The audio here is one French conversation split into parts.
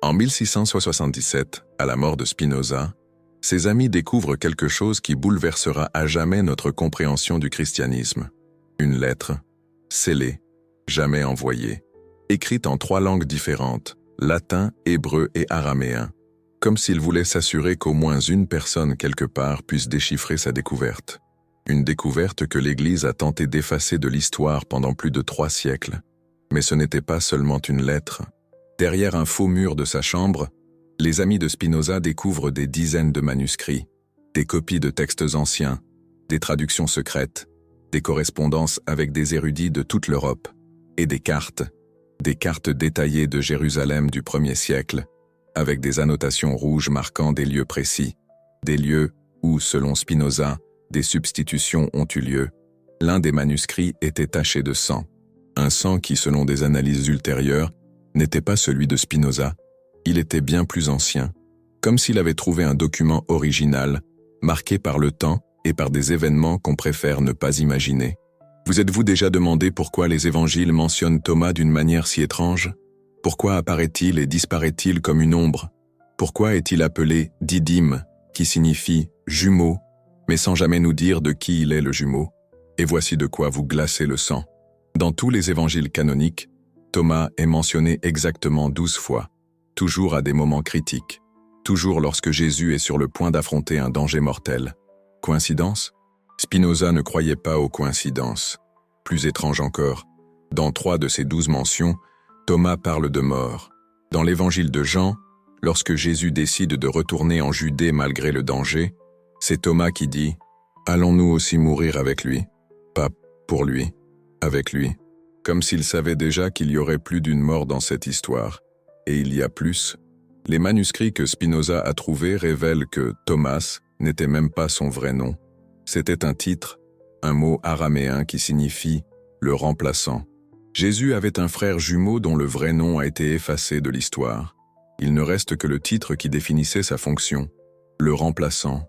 En 1677, à la mort de Spinoza, ses amis découvrent quelque chose qui bouleversera à jamais notre compréhension du christianisme. Une lettre, scellée, jamais envoyée, écrite en 3 langues différentes, latin, hébreu et araméen, comme s'ils voulaient s'assurer qu'au moins une personne quelque part puisse déchiffrer sa découverte. Une découverte que l'Église a tenté d'effacer de l'histoire pendant plus de 3 siècles. Mais ce n'était pas seulement une lettre. Derrière un faux mur de sa chambre, les amis de Spinoza découvrent des dizaines de manuscrits, des copies de textes anciens, des traductions secrètes, des correspondances avec des érudits de toute l'Europe, et des cartes détaillées de Jérusalem du 1er siècle, avec des annotations rouges marquant des lieux précis, des lieux où, selon Spinoza, des substitutions ont eu lieu. L'un des manuscrits était taché de sang. Un sang qui, selon des analyses ultérieures, n'était pas celui de Spinoza. Il était bien plus ancien, comme s'il avait trouvé un document original, marqué par le temps et par des événements qu'on préfère ne pas imaginer. Vous êtes-vous déjà demandé pourquoi les évangiles mentionnent Thomas d'une manière si étrange? Pourquoi apparaît-il et disparaît-il comme une ombre? Pourquoi est-il appelé Didyme, qui signifie jumeau, mais sans jamais nous dire de qui il est le jumeau? Et voici de quoi vous glacez le sang. Dans tous les évangiles canoniques, Thomas est mentionné exactement 12 fois, toujours à des moments critiques, toujours lorsque Jésus est sur le point d'affronter un danger mortel. Coïncidence? Spinoza ne croyait pas aux coïncidences. Plus étrange encore, dans 3 de ces 12 mentions, Thomas parle de mort. Dans l'évangile de Jean, lorsque Jésus décide de retourner en Judée malgré le danger, c'est Thomas qui dit « Allons-nous aussi mourir avec lui ?» Pas pour lui, avec lui. Comme s'il savait déjà qu'il y aurait plus d'une mort dans cette histoire. Et il y a plus. Les manuscrits que Spinoza a trouvés révèlent que Thomas n'était même pas son vrai nom. C'était un titre, un mot araméen qui signifie « le remplaçant ». Jésus avait un frère jumeau dont le vrai nom a été effacé de l'histoire. Il ne reste que le titre qui définissait sa fonction, le remplaçant.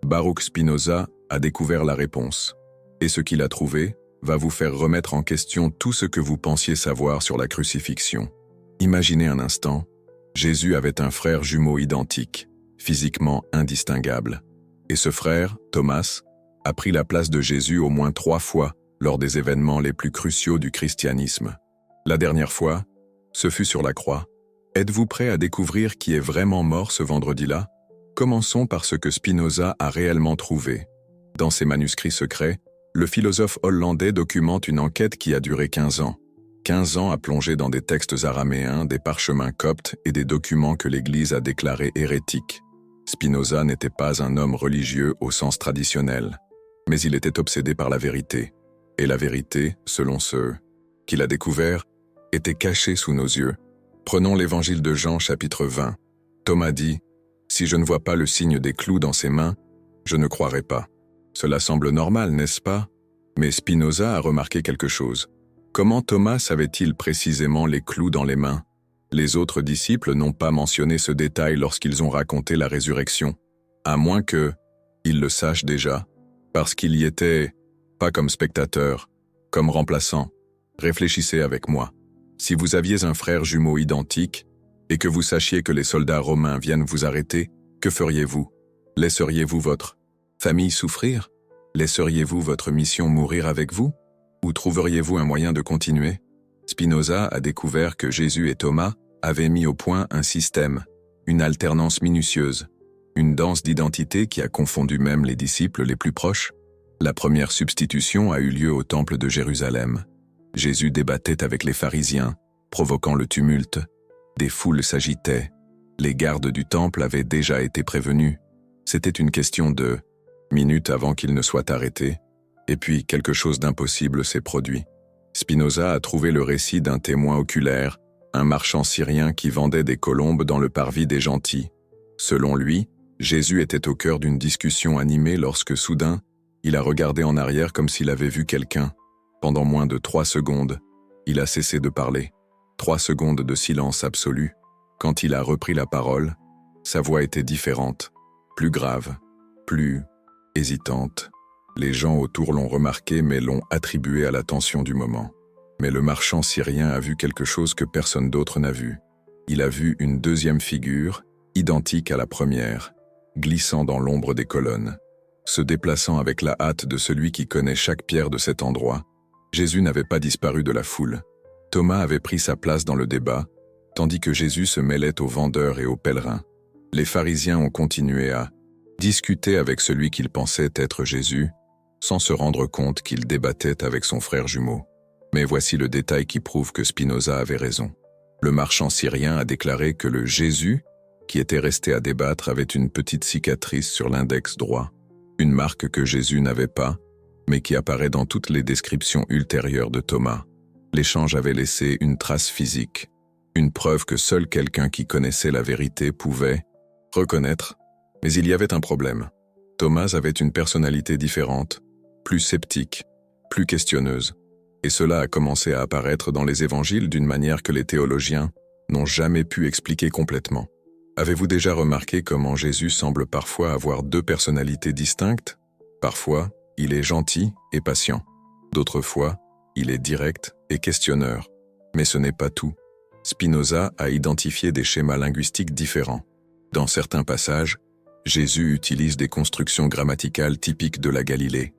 Baruch Spinoza a découvert la réponse. Et ce qu'il a trouvé va vous faire remettre en question tout ce que vous pensiez savoir sur la crucifixion. Imaginez un instant, Jésus avait un frère jumeau identique, physiquement indistinguable. Et ce frère, Thomas, a pris la place de Jésus au moins 3 fois lors des événements les plus cruciaux du christianisme. La dernière fois, ce fut sur la croix. Êtes-vous prêt à découvrir qui est vraiment mort ce vendredi-là? Commençons par ce que Spinoza a réellement trouvé. Dans ses manuscrits secrets, le philosophe hollandais documente une enquête qui a duré 15 ans. 15 ans à plonger dans des textes araméens, des parchemins coptes et des documents que l'Église a déclarés hérétiques. Spinoza n'était pas un homme religieux au sens traditionnel, mais il était obsédé par la vérité. Et la vérité, selon ceux qu'il a découvert, était cachée sous nos yeux. Prenons l'évangile de Jean, chapitre 20. Thomas dit « Si je ne vois pas le signe des clous dans ses mains, je ne croirai pas. » Cela semble normal, n'est-ce pas? Mais Spinoza a remarqué quelque chose. Comment Thomas savait-il précisément les clous dans les mains? Les autres disciples n'ont pas mentionné ce détail lorsqu'ils ont raconté la résurrection, à moins que ils le sachent déjà, parce qu'il y était, pas comme spectateur, comme remplaçant. Réfléchissez avec moi. Si vous aviez un frère jumeau identique, et que vous sachiez que les soldats romains viennent vous arrêter, que feriez-vous? Laisseriez-vous votre famille souffrir? Laisseriez-vous votre mission mourir avec vous? Ou trouveriez-vous un moyen de continuer? Spinoza a découvert que Jésus et Thomas avaient mis au point un système, une alternance minutieuse, une danse d'identité qui a confondu même les disciples les plus proches. La première substitution a eu lieu au temple de Jérusalem. Jésus débattait avec les pharisiens, provoquant le tumulte. Des foules s'agitaient. Les gardes du temple avaient déjà été prévenus. C'était une question de minutes avant qu'il ne soit arrêté. Et puis quelque chose d'impossible s'est produit. Spinoza a trouvé le récit d'un témoin oculaire, un marchand syrien qui vendait des colombes dans le parvis des gentils. Selon lui, Jésus était au cœur d'une discussion animée lorsque soudain, il a regardé en arrière comme s'il avait vu quelqu'un. Pendant moins de 3 secondes, il a cessé de parler. 3 secondes de silence absolu. Quand il a repris la parole, sa voix était différente, plus grave, plus hésitante. Les gens autour l'ont remarqué mais l'ont attribué à la tension du moment. Mais le marchand syrien a vu quelque chose que personne d'autre n'a vu. il a vu une deuxième figure, identique à la première, glissant dans l'ombre des colonnes. Se déplaçant avec la hâte de celui qui connaît chaque pierre de cet endroit, Jésus n'avait pas disparu de la foule. Thomas avait pris sa place dans le débat, tandis que Jésus se mêlait aux vendeurs et aux pèlerins. Les pharisiens ont continué à discuter avec celui qu'ils pensaient être Jésus, sans se rendre compte qu'il débattait avec son frère jumeau. Mais voici le détail qui prouve que Spinoza avait raison. Le marchand syrien a déclaré que le Jésus, qui était resté à débattre, avait une petite cicatrice sur l'index droit, une marque que Jésus n'avait pas, mais qui apparaît dans toutes les descriptions ultérieures de Thomas. L'échange avait laissé une trace physique, une preuve que seul quelqu'un qui connaissait la vérité pouvait reconnaître. Mais il y avait un problème. Thomas avait une personnalité différente, plus sceptique, plus questionneuse, et cela a commencé à apparaître dans les évangiles d'une manière que les théologiens n'ont jamais pu expliquer complètement. Avez-vous déjà remarqué comment Jésus semble parfois avoir deux personnalités distinctes? Parfois, il est gentil et patient. D'autres fois, il est direct et questionneur. Mais ce n'est pas tout. Spinoza a identifié des schémas linguistiques différents. Dans certains passages, Jésus utilise des constructions grammaticales typiques de la Galilée.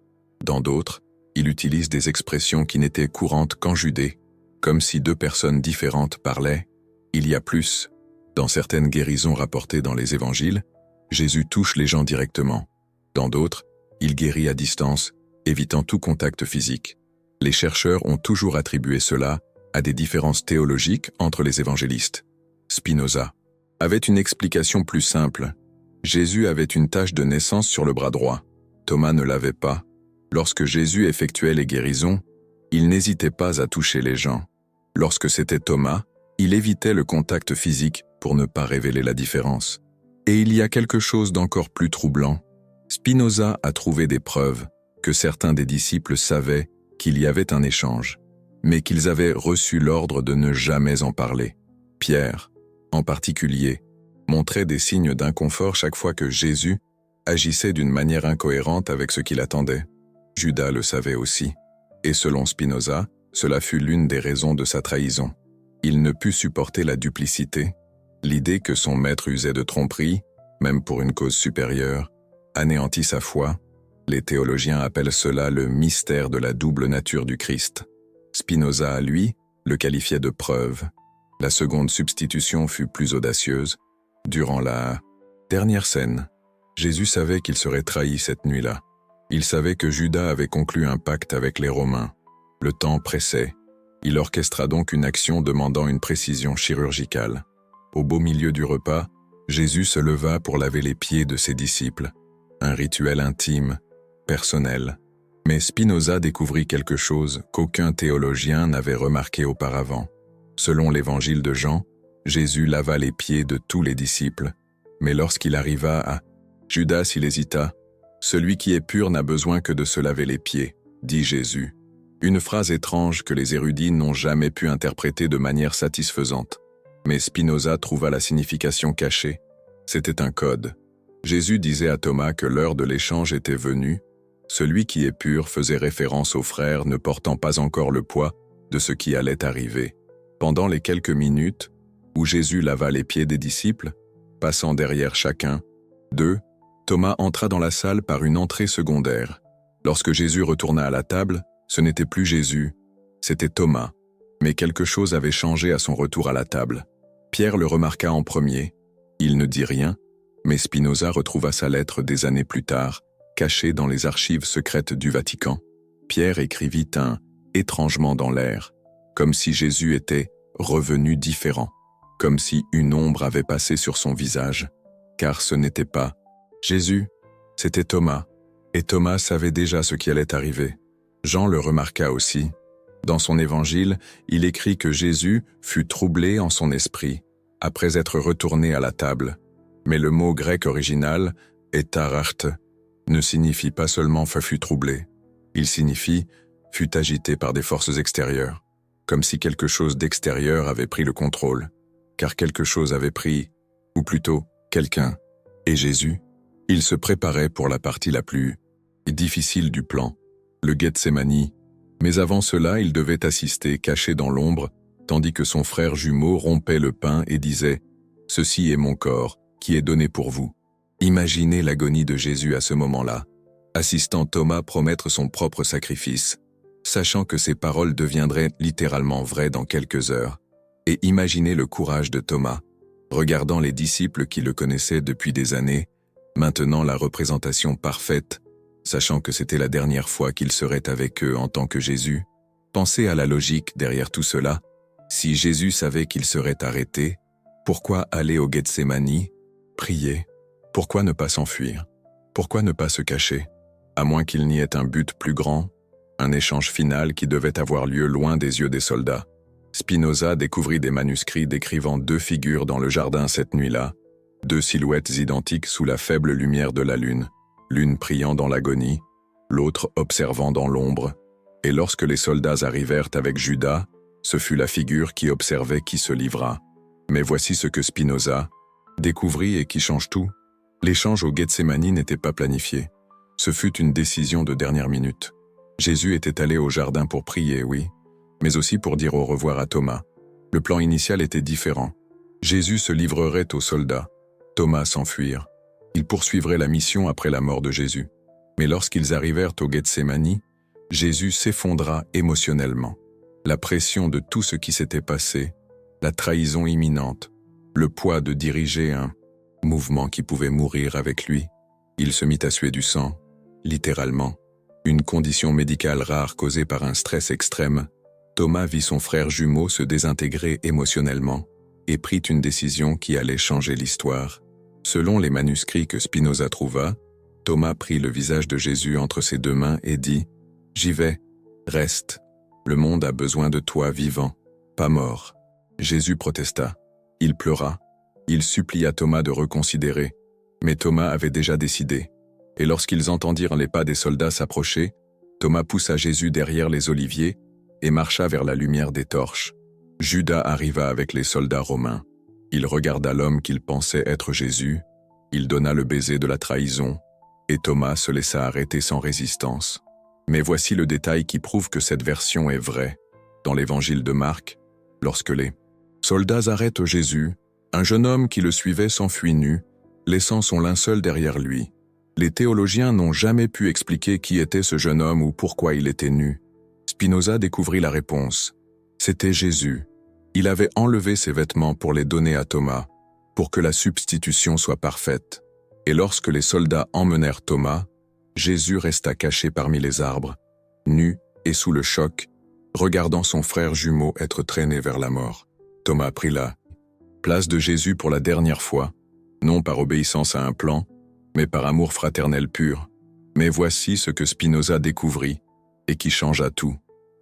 Dans d'autres, il utilise des expressions qui n'étaient courantes qu'en Judée, comme si deux personnes différentes parlaient. Il y a plus. Dans certaines guérisons rapportées dans les évangiles, Jésus touche les gens directement. Dans d'autres, il guérit à distance, évitant tout contact physique. Les chercheurs ont toujours attribué cela à des différences théologiques entre les évangélistes. Spinoza avait une explication plus simple. Jésus avait une tache de naissance sur le bras droit. Thomas ne l'avait pas. Lorsque Jésus effectuait les guérisons, il n'hésitait pas à toucher les gens. Lorsque c'était Thomas, il évitait le contact physique pour ne pas révéler la différence. Et il y a quelque chose d'encore plus troublant. Spinoza a trouvé des preuves que certains des disciples savaient qu'il y avait un échange, mais qu'ils avaient reçu l'ordre de ne jamais en parler. Pierre, en particulier, montrait des signes d'inconfort chaque fois que Jésus agissait d'une manière incohérente avec ce qu'il attendait. Judas le savait aussi, et selon Spinoza, cela fut l'une des raisons de sa trahison. Il ne put supporter la duplicité, l'idée que son maître usait de tromperie, même pour une cause supérieure, anéantit sa foi. Les théologiens appellent cela le mystère de la double nature du Christ. Spinoza, lui, le qualifiait de preuve. La seconde substitution fut plus audacieuse. Durant la dernière scène, Jésus savait qu'il serait trahi cette nuit-là. Il savait que Judas avait conclu un pacte avec les Romains. Le temps pressait. Il orchestra donc une action demandant une précision chirurgicale. Au beau milieu du repas, Jésus se leva pour laver les pieds de ses disciples. Un rituel intime, personnel. Mais Spinoza découvrit quelque chose qu'aucun théologien n'avait remarqué auparavant. Selon l'évangile de Jean, Jésus lava les pieds de tous les disciples. Mais lorsqu'il arriva à Judas, il hésita. « Celui qui est pur n'a besoin que de se laver les pieds », dit Jésus. Une phrase étrange que les érudits n'ont jamais pu interpréter de manière satisfaisante. Mais Spinoza trouva la signification cachée. C'était un code. Jésus disait à Thomas que l'heure de l'échange était venue. Celui qui est pur faisait référence aux frères ne portant pas encore le poids de ce qui allait arriver. Pendant les quelques minutes où Jésus lava les pieds des disciples, passant derrière chacun d'eux, Thomas entra dans la salle par une entrée secondaire. Lorsque Jésus retourna à la table, ce n'était plus Jésus, c'était Thomas. Mais quelque chose avait changé à son retour à la table. Pierre le remarqua en premier. Il ne dit rien, mais Spinoza retrouva sa lettre des années plus tard, cachée dans les archives secrètes du Vatican. Pierre écrivit un « étrangement dans l'air », comme si Jésus était revenu différent, comme si une ombre avait passé sur son visage. Car ce n'était pas Jésus, c'était Thomas, et Thomas savait déjà ce qui allait arriver. Jean le remarqua aussi. Dans son évangile, il écrit que Jésus fut troublé en son esprit, après être retourné à la table. Mais le mot grec original, etararte, ne signifie pas seulement fut troublé. Il signifie fut agité par des forces extérieures, comme si quelque chose d'extérieur avait pris le contrôle, car quelque chose avait pris, ou plutôt, quelqu'un. Et Jésus, il se préparait pour la partie la plus difficile du plan, le Gethsémani. Mais avant cela, il devait assister, caché dans l'ombre, tandis que son frère jumeau rompait le pain et disait « Ceci est mon corps, qui est donné pour vous ». Imaginez l'agonie de Jésus à ce moment-là, assistant Thomas promettre son propre sacrifice, sachant que ses paroles deviendraient littéralement vraies dans quelques heures. Et imaginez le courage de Thomas, regardant les disciples qui le connaissaient depuis des années, maintenant la représentation parfaite, sachant que c'était la dernière fois qu'il serait avec eux en tant que Jésus. Pensez à la logique derrière tout cela. Si Jésus savait qu'il serait arrêté, pourquoi aller au Gethsémani, prier? Pourquoi ne pas s'enfuir? Pourquoi ne pas se cacher? À moins qu'il n'y ait un but plus grand, un échange final qui devait avoir lieu loin des yeux des soldats. Spinoza découvrit des manuscrits décrivant deux figures dans le jardin cette nuit-là, deux silhouettes identiques sous la faible lumière de la lune, l'une priant dans l'agonie, l'autre observant dans l'ombre. Et lorsque les soldats arrivèrent avec Judas, ce fut la figure qui observait qui se livra. Mais voici ce que Spinoza découvrit et qui change tout. L'échange au Gethsémani n'était pas planifié. Ce fut une décision de dernière minute. Jésus était allé au jardin pour prier, oui, mais aussi pour dire au revoir à Thomas. Le plan initial était différent. Jésus se livrerait aux soldats. Thomas s'enfuir. Il poursuivrait la mission après la mort de Jésus. Mais lorsqu'ils arrivèrent au Gethsémani, Jésus s'effondra émotionnellement. La pression de tout ce qui s'était passé, la trahison imminente, le poids de diriger un mouvement qui pouvait mourir avec lui. Il se mit à suer du sang, littéralement. Une condition médicale rare causée par un stress extrême. Thomas vit son frère jumeau se désintégrer émotionnellement et prit une décision qui allait changer l'histoire. Selon les manuscrits que Spinoza trouva, Thomas prit le visage de Jésus entre ses deux mains et dit « J'y vais, reste. Le monde a besoin de toi vivant, pas mort. » Jésus protesta. Il pleura. Il supplia Thomas de reconsidérer. Mais Thomas avait déjà décidé. Et lorsqu'ils entendirent les pas des soldats s'approcher, Thomas poussa Jésus derrière les oliviers et marcha vers la lumière des torches. Judas arriva avec les soldats romains. Il regarda l'homme qu'il pensait être Jésus. Il donna le baiser de la trahison. Et Thomas se laissa arrêter sans résistance. Mais voici le détail qui prouve que cette version est vraie. Dans l'évangile de Marc, lorsque les soldats arrêtent Jésus, un jeune homme qui le suivait s'enfuit nu, laissant son linceul derrière lui. Les théologiens n'ont jamais pu expliquer qui était ce jeune homme ou pourquoi il était nu. Spinoza découvrit la réponse. C'était Jésus. Il avait enlevé ses vêtements pour les donner à Thomas, pour que la substitution soit parfaite. Et lorsque les soldats emmenèrent Thomas, Jésus resta caché parmi les arbres, nu et sous le choc, regardant son frère jumeau être traîné vers la mort. Thomas prit la place de Jésus pour la dernière fois, non par obéissance à un plan, mais par amour fraternel pur. Mais voici ce que Spinoza découvrit, et qui changea tout.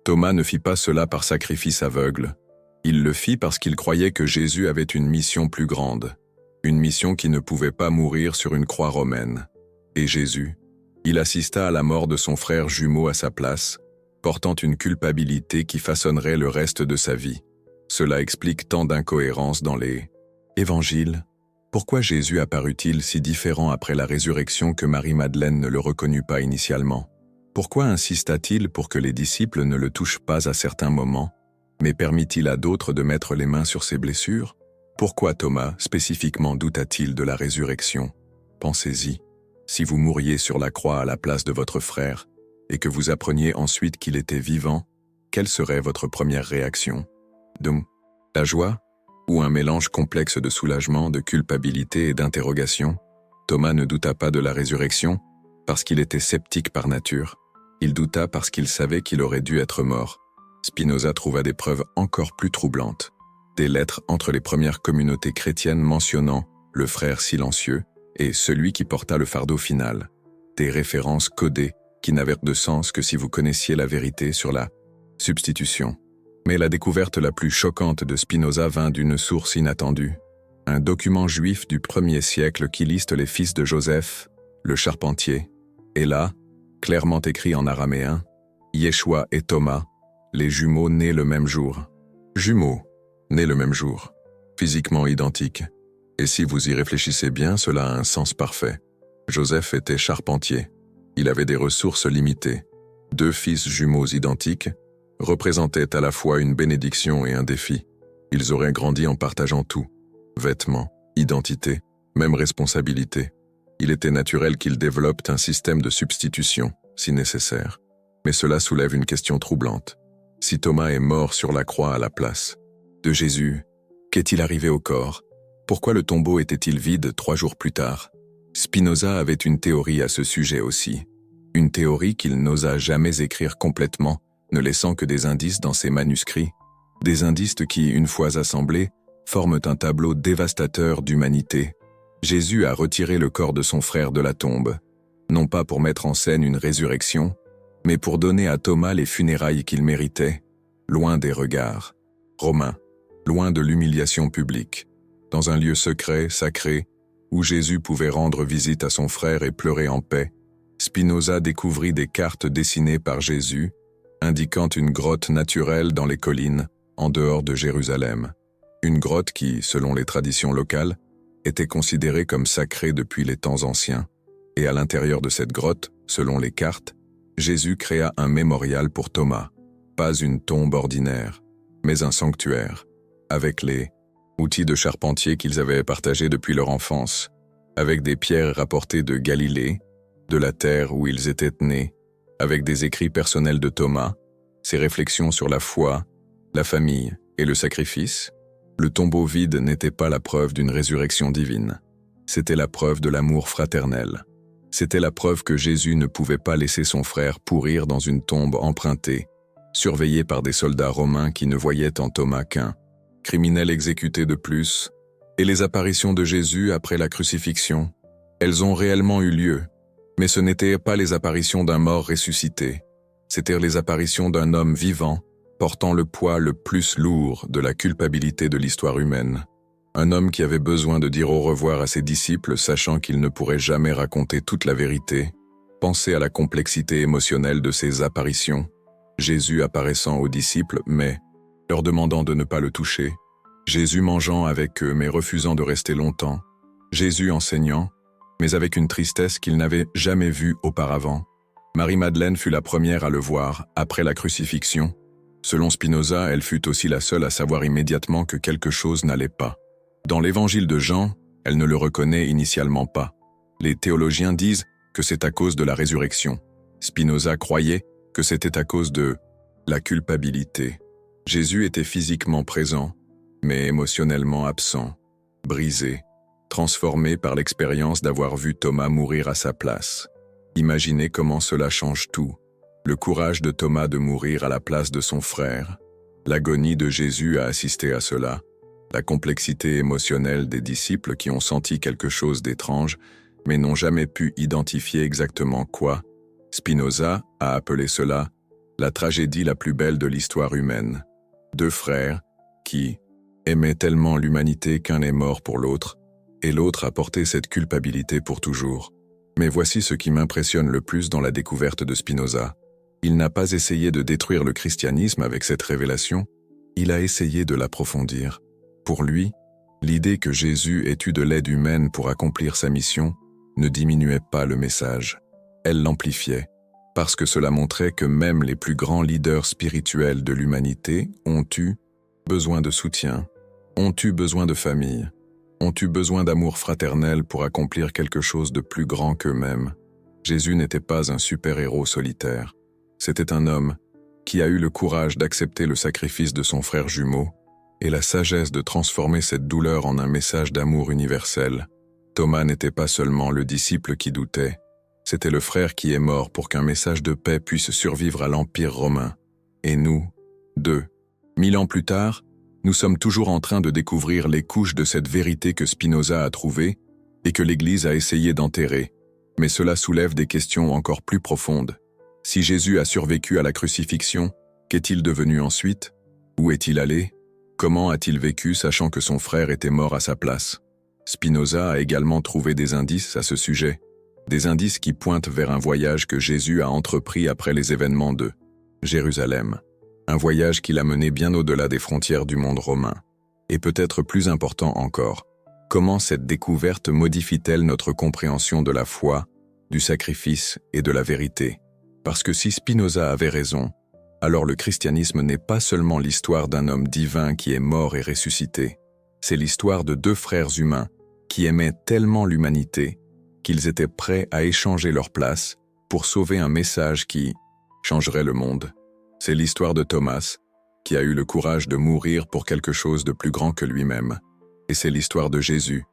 Thomas ne fit pas cela par sacrifice aveugle. Il le fit parce qu'il croyait que Jésus avait une mission plus grande, une mission qui ne pouvait pas mourir sur une croix romaine. Et Jésus, il assista à la mort de son frère jumeau à sa place, portant une culpabilité qui façonnerait le reste de sa vie. Cela explique tant d'incohérences dans les évangiles. Pourquoi Jésus apparut-il si différent après la résurrection que Marie-Madeleine ne le reconnut pas initialement? Pourquoi insista-t-il pour que les disciples ne le touchent pas à certains moments, mais permit-il à d'autres de mettre les mains sur ses blessures? Pourquoi Thomas, spécifiquement, douta-t-il de la résurrection? Pensez-y. Si vous mouriez sur la croix à la place de votre frère, et que vous appreniez ensuite qu'il était vivant, quelle serait votre première réaction? La joie? Ou un mélange complexe de soulagement, de culpabilité et d'interrogation? Thomas ne douta pas de la résurrection, parce qu'il était sceptique par nature. Il douta parce qu'il savait qu'il aurait dû être mort. Spinoza trouva des preuves encore plus troublantes. Des lettres entre les premières communautés chrétiennes mentionnant le frère silencieux et celui qui porta le fardeau final. Des références codées qui n'avaient de sens que si vous connaissiez la vérité sur la substitution. Mais la découverte la plus choquante de Spinoza vint d'une source inattendue. Un document juif du 1er siècle qui liste les fils de Joseph, le charpentier. Et là, clairement écrit en araméen, Yeshua et Thomas, les jumeaux nés le même jour. Jumeaux, nés le même jour, physiquement identiques. Et si vous y réfléchissez bien, cela a un sens parfait. Joseph était charpentier. Il avait des ressources limitées. Deux fils jumeaux identiques, représentaient à la fois une bénédiction et un défi. Ils auraient grandi en partageant tout, vêtements, identité, même responsabilité. Il était naturel qu'ils développent un système de substitution, si nécessaire. Mais cela soulève une question troublante. Si Thomas est mort sur la croix à la place de Jésus, qu'est-il arrivé au corps? Pourquoi le tombeau était-il vide 3 jours plus tard? Spinoza avait une théorie à ce sujet aussi. Une théorie qu'il n'osa jamais écrire complètement, ne laissant que des indices dans ses manuscrits. Des indices qui, une fois assemblés, forment un tableau dévastateur d'humanité. Jésus a retiré le corps de son frère de la tombe, non pas pour mettre en scène une résurrection, mais pour donner à Thomas les funérailles qu'il méritait, loin des regards romains, loin de l'humiliation publique, dans un lieu secret, sacré, où Jésus pouvait rendre visite à son frère et pleurer en paix. Spinoza découvrit des cartes dessinées par Jésus, indiquant une grotte naturelle dans les collines, en dehors de Jérusalem. Une grotte qui, selon les traditions locales, était considérée comme sacrée depuis les temps anciens. Et à l'intérieur de cette grotte, selon les cartes, Jésus créa un mémorial pour Thomas. Pas une tombe ordinaire, mais un sanctuaire, avec les outils de charpentier qu'ils avaient partagés depuis leur enfance, avec des pierres rapportées de Galilée, de la terre où ils étaient nés, avec des écrits personnels de Thomas, ses réflexions sur la foi, la famille et le sacrifice. Le tombeau vide n'était pas la preuve d'une résurrection divine. C'était la preuve de l'amour fraternel. C'était la preuve que Jésus ne pouvait pas laisser son frère pourrir dans une tombe empruntée, surveillé par des soldats romains qui ne voyaient en Thomas qu'un criminel exécuté de plus. Et les apparitions de Jésus après la crucifixion, elles ont réellement eu lieu, mais ce n'étaient pas les apparitions d'un mort ressuscité, c'étaient les apparitions d'un homme vivant, portant le poids le plus lourd de la culpabilité de l'histoire humaine. Un homme qui avait besoin de dire au revoir à ses disciples, sachant qu'il ne pourrait jamais raconter toute la vérité. Pensez à la complexité émotionnelle de ces apparitions. Jésus apparaissant aux disciples, mais leur demandant de ne pas le toucher. Jésus mangeant avec eux, mais refusant de rester longtemps. Jésus enseignant, mais avec une tristesse qu'il n'avait jamais vue auparavant. Marie-Madeleine fut la première à le voir, après la crucifixion. Selon Spinoza, elle fut aussi la seule à savoir immédiatement que quelque chose n'allait pas. Dans l'évangile de Jean, elle ne le reconnaît initialement pas. Les théologiens disent que c'est à cause de la résurrection. Spinoza croyait que c'était à cause de la culpabilité. Jésus était physiquement présent, mais émotionnellement absent, brisé, transformé par l'expérience d'avoir vu Thomas mourir à sa place. Imaginez comment cela change tout. Le courage de Thomas de mourir à la place de son frère. L'agonie de Jésus a assisté à cela. La complexité émotionnelle des disciples qui ont senti quelque chose d'étrange, mais n'ont jamais pu identifier exactement quoi. Spinoza a appelé cela la tragédie la plus belle de l'histoire humaine. 2 frères qui aimaient tellement l'humanité qu'un est mort pour l'autre, et l'autre a porté cette culpabilité pour toujours. Mais voici ce qui m'impressionne le plus dans la découverte de Spinoza. Il n'a pas essayé de détruire le christianisme avec cette révélation, il a essayé de l'approfondir. Pour lui, l'idée que Jésus ait eu de l'aide humaine pour accomplir sa mission ne diminuait pas le message. Elle l'amplifiait, parce que cela montrait que même les plus grands leaders spirituels de l'humanité ont eu besoin de soutien, ont eu besoin de famille, ont eu besoin d'amour fraternel pour accomplir quelque chose de plus grand qu'eux-mêmes. Jésus n'était pas un super-héros solitaire. C'était un homme qui a eu le courage d'accepter le sacrifice de son frère jumeau et la sagesse de transformer cette douleur en un message d'amour universel. Thomas n'était pas seulement le disciple qui doutait, c'était le frère qui est mort pour qu'un message de paix puisse survivre à l'Empire romain. Et nous, 2000 ans plus tard, nous sommes toujours en train de découvrir les couches de cette vérité que Spinoza a trouvée et que l'Église a essayé d'enterrer. Mais cela soulève des questions encore plus profondes. Si Jésus a survécu à la crucifixion, qu'est-il devenu ensuite? Où est-il allé? Comment a-t-il vécu sachant que son frère était mort à sa place? Spinoza a également trouvé des indices à ce sujet, des indices qui pointent vers un voyage que Jésus a entrepris après les événements de Jérusalem. Un voyage qui l'a mené bien au-delà des frontières du monde romain. Et peut-être plus important encore, comment cette découverte modifie-t-elle notre compréhension de la foi, du sacrifice et de la vérité? Parce que si Spinoza avait raison, Alors le christianisme n'est pas seulement l'histoire d'un homme divin qui est mort et ressuscité, c'est l'histoire de deux frères humains qui aimaient tellement l'humanité qu'ils étaient prêts à échanger leur place pour sauver un message qui changerait le monde. C'est l'histoire de Thomas, qui a eu le courage de mourir pour quelque chose de plus grand que lui-même. Et c'est l'histoire de Jésus,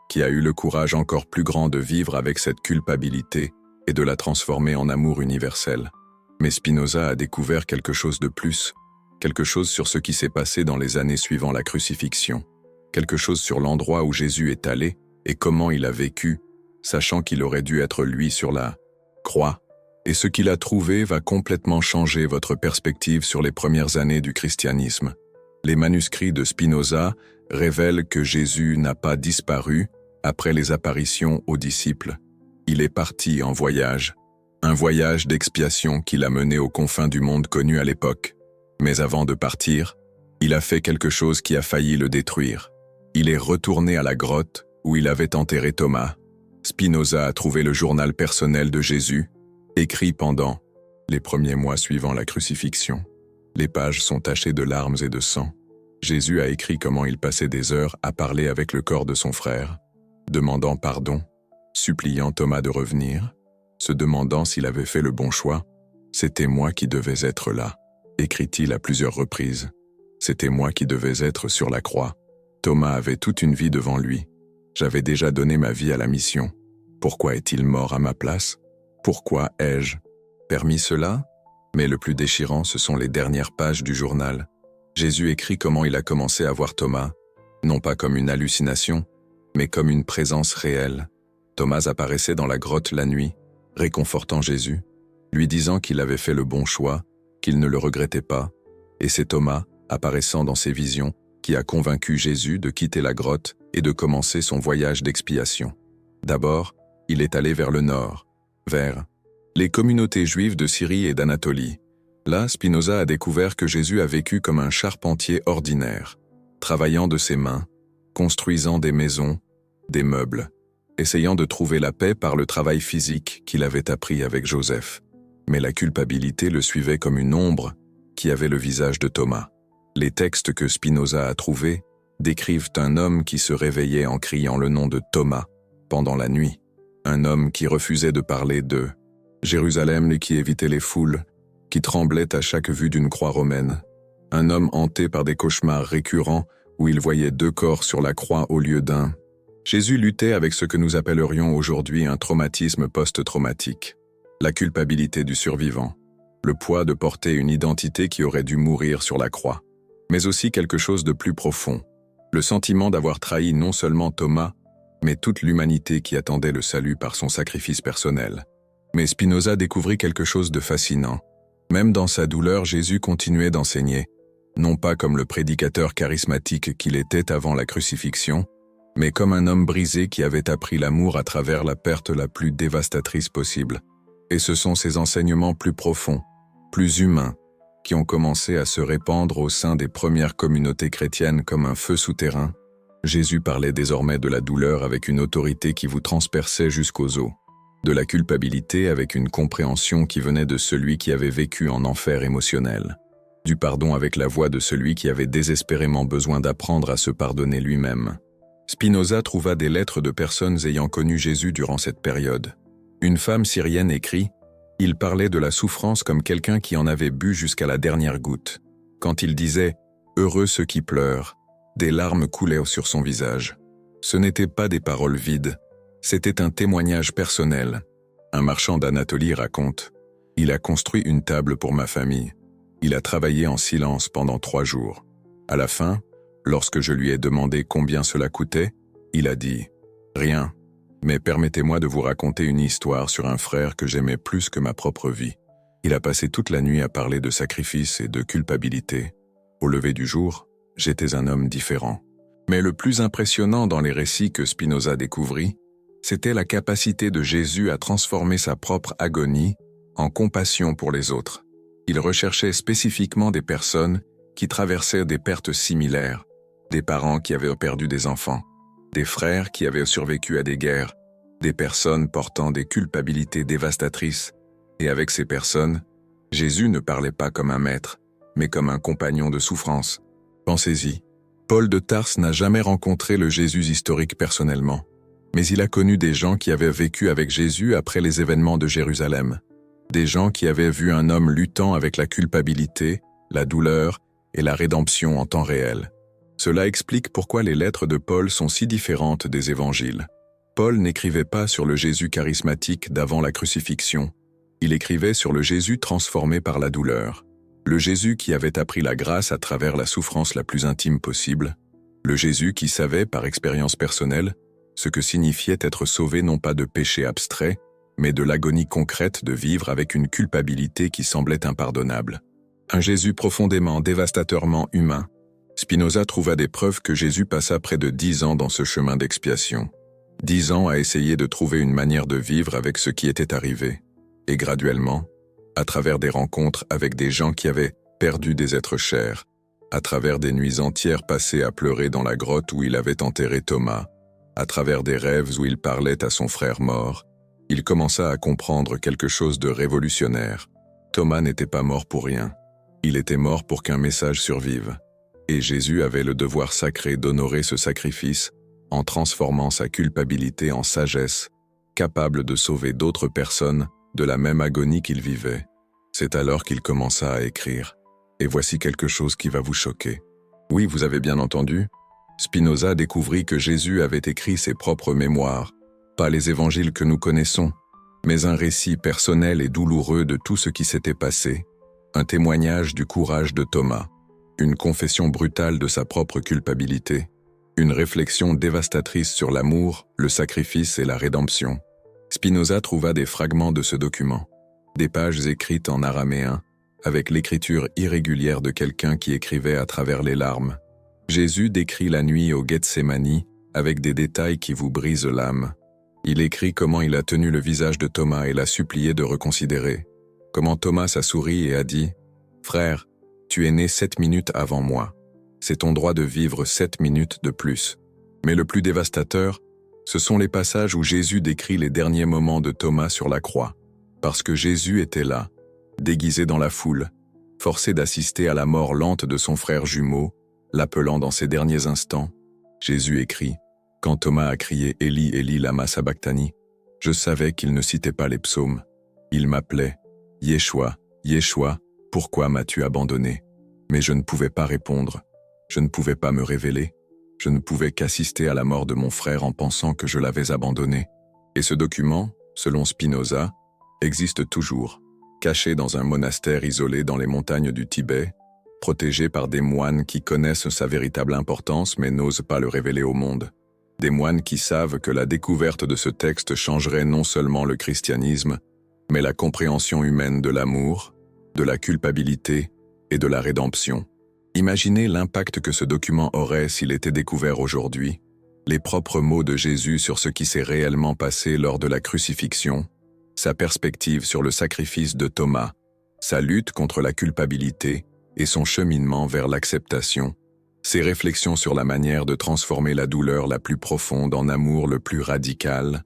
qui a eu le courage encore plus grand de vivre avec cette culpabilité et de la transformer en amour universel. Mais Spinoza a découvert quelque chose de plus, quelque chose sur ce qui s'est passé dans les années suivant la crucifixion, quelque chose sur l'endroit où Jésus est allé et comment il a vécu, sachant qu'il aurait dû être lui sur la croix. Et ce qu'il a trouvé va complètement changer votre perspective sur les premières années du christianisme. Les manuscrits de Spinoza révèlent que Jésus n'a pas disparu après les apparitions aux disciples. Il est parti en voyage, un voyage d'expiation qui l'a mené aux confins du monde connu à l'époque. Mais avant de partir, il a fait quelque chose qui a failli le détruire. Il est retourné à la grotte où il avait enterré Thomas. Spinoza a trouvé le journal personnel de Jésus, écrit pendant les premiers mois suivant la crucifixion. Les pages sont tachées de larmes et de sang. Jésus a écrit comment il passait des heures à parler avec le corps de son frère, demandant pardon, suppliant Thomas de revenir, se demandant s'il avait fait le bon choix. « C'était moi qui devais être là », écrit-il à plusieurs reprises. « C'était moi qui devais être sur la croix. Thomas avait toute une vie devant lui. J'avais déjà donné ma vie à la mission. Pourquoi est-il mort à ma place ? Pourquoi ai-je permis cela ? » Mais le plus déchirant, ce sont les dernières pages du journal. Jésus écrit comment il a commencé à voir Thomas, non pas comme une hallucination, mais comme une présence réelle. Thomas apparaissait dans la grotte la nuit, réconfortant Jésus, lui disant qu'il avait fait le bon choix, qu'il ne le regrettait pas, et c'est Thomas, apparaissant dans ses visions, qui a convaincu Jésus de quitter la grotte et de commencer son voyage d'expiation. D'abord, il est allé vers le nord, vers les communautés juives de Syrie et d'Anatolie. Là, Spinoza a découvert que Jésus a vécu comme un charpentier ordinaire, travaillant de ses mains, construisant des maisons, des meubles, essayant de trouver la paix par le travail physique qu'il avait appris avec Joseph. Mais la culpabilité le suivait comme une ombre qui avait le visage de Thomas. Les textes que Spinoza a trouvés décrivent un homme qui se réveillait en criant le nom de Thomas pendant la nuit, un homme qui refusait de parler de Jérusalem et qui évitait les foules, qui tremblait à chaque vue d'une croix romaine, un homme hanté par des cauchemars récurrents où il voyait deux corps sur la croix au lieu d'un. Jésus luttait avec ce que nous appellerions aujourd'hui un traumatisme post-traumatique, la culpabilité du survivant, le poids de porter une identité qui aurait dû mourir sur la croix, mais aussi quelque chose de plus profond, le sentiment d'avoir trahi non seulement Thomas, mais toute l'humanité qui attendait le salut par son sacrifice personnel. Mais Spinoza découvrit quelque chose de fascinant. Même dans sa douleur, Jésus continuait d'enseigner, non pas comme le prédicateur charismatique qu'il était avant la crucifixion, mais comme un homme brisé qui avait appris l'amour à travers la perte la plus dévastatrice possible. Et ce sont ces enseignements plus profonds, plus humains, qui ont commencé à se répandre au sein des premières communautés chrétiennes comme un feu souterrain. Jésus parlait désormais de la douleur avec une autorité qui vous transperçait jusqu'aux os, de la culpabilité avec une compréhension qui venait de celui qui avait vécu en enfer émotionnel, du pardon avec la voix de celui qui avait désespérément besoin d'apprendre à se pardonner lui-même. Spinoza trouva des lettres de personnes ayant connu Jésus durant cette période. Une femme syrienne écrit « Il parlait de la souffrance comme quelqu'un qui en avait bu jusqu'à la dernière goutte. Quand il disait « Heureux ceux qui pleurent », des larmes coulaient sur son visage. Ce n'étaient pas des paroles vides, c'était un témoignage personnel. Un marchand d'Anatolie raconte « Il a construit une table pour ma famille. Il a travaillé en silence pendant 3 jours. À la fin, lorsque je lui ai demandé combien cela coûtait, il a dit « Rien, mais permettez-moi de vous raconter une histoire sur un frère que j'aimais plus que ma propre vie. Il a passé toute la nuit à parler de sacrifice et de culpabilité. Au lever du jour, j'étais un homme différent. » Mais le plus impressionnant dans les récits que Spinoza découvrit, c'était la capacité de Jésus à transformer sa propre agonie en compassion pour les autres. Il recherchait spécifiquement des personnes qui traversaient des pertes similaires, des parents qui avaient perdu des enfants, des frères qui avaient survécu à des guerres, des personnes portant des culpabilités dévastatrices, et avec ces personnes, Jésus ne parlait pas comme un maître, mais comme un compagnon de souffrance. Pensez-y. Paul de Tarse n'a jamais rencontré le Jésus historique personnellement, mais il a connu des gens qui avaient vécu avec Jésus après les événements de Jérusalem. Des gens qui avaient vu un homme luttant avec la culpabilité, la douleur et la rédemption en temps réel. Cela explique pourquoi les lettres de Paul sont si différentes des évangiles. Paul n'écrivait pas sur le Jésus charismatique d'avant la crucifixion. Il écrivait sur le Jésus transformé par la douleur. Le Jésus qui avait appris la grâce à travers la souffrance la plus intime possible. Le Jésus qui savait, par expérience personnelle, ce que signifiait être sauvé non pas de péché abstrait, mais de l'agonie concrète de vivre avec une culpabilité qui semblait impardonnable. Un Jésus profondément, dévastateurement humain. Spinoza trouva des preuves que Jésus passa près de 10 ans dans ce chemin d'expiation. 10 ans à essayer de trouver une manière de vivre avec ce qui était arrivé. Et graduellement, à travers des rencontres avec des gens qui avaient perdu des êtres chers, à travers des nuits entières passées à pleurer dans la grotte où il avait enterré Thomas, à travers des rêves où il parlait à son frère mort, il commença à comprendre quelque chose de révolutionnaire. Thomas n'était pas mort pour rien. Il était mort pour qu'un message survive. Et Jésus avait le devoir sacré d'honorer ce sacrifice en transformant sa culpabilité en sagesse, capable de sauver d'autres personnes de la même agonie qu'il vivait. C'est alors qu'il commença à écrire. Et voici quelque chose qui va vous choquer. Oui, vous avez bien entendu. Spinoza découvrit que Jésus avait écrit ses propres mémoires, pas les évangiles que nous connaissons, mais un récit personnel et douloureux de tout ce qui s'était passé, un témoignage du courage de Thomas, une confession brutale de sa propre culpabilité, une réflexion dévastatrice sur l'amour, le sacrifice et la rédemption. Spinoza trouva des fragments de ce document, des pages écrites en araméen, avec l'écriture irrégulière de quelqu'un qui écrivait à travers les larmes. Jésus décrit la nuit au Gethsémani avec des détails qui vous brisent l'âme. Il écrit comment il a tenu le visage de Thomas et l'a supplié de reconsidérer. Comment Thomas a souri et a dit « Frère, tu es né 7 minutes avant moi. C'est ton droit de vivre 7 minutes de plus. » Mais le plus dévastateur, ce sont les passages où Jésus décrit les derniers moments de Thomas sur la croix. Parce que Jésus était là, déguisé dans la foule, forcé d'assister à la mort lente de son frère jumeau, l'appelant dans ses derniers instants. Jésus écrit « Quand Thomas a crié « Élie, Élie, lama sabachthani », je savais qu'il ne citait pas les psaumes. Il m'appelait « Yeshua, Yeshua, pourquoi m'as-tu abandonné ?» Mais je ne pouvais pas répondre. Je ne pouvais pas me révéler. Je ne pouvais qu'assister à la mort de mon frère en pensant que je l'avais abandonné. Et ce document, selon Spinoza, existe toujours, caché dans un monastère isolé dans les montagnes du Tibet, protégé par des moines qui connaissent sa véritable importance mais n'osent pas le révéler au monde. Des moines qui savent que la découverte de ce texte changerait non seulement le christianisme, mais la compréhension humaine de l'amour, de la culpabilité et de la rédemption. Imaginez l'impact que ce document aurait s'il était découvert aujourd'hui, les propres mots de Jésus sur ce qui s'est réellement passé lors de la crucifixion, sa perspective sur le sacrifice de Thomas, sa lutte contre la culpabilité et son cheminement vers l'acceptation, ses réflexions sur la manière de transformer la douleur la plus profonde en amour le plus radical,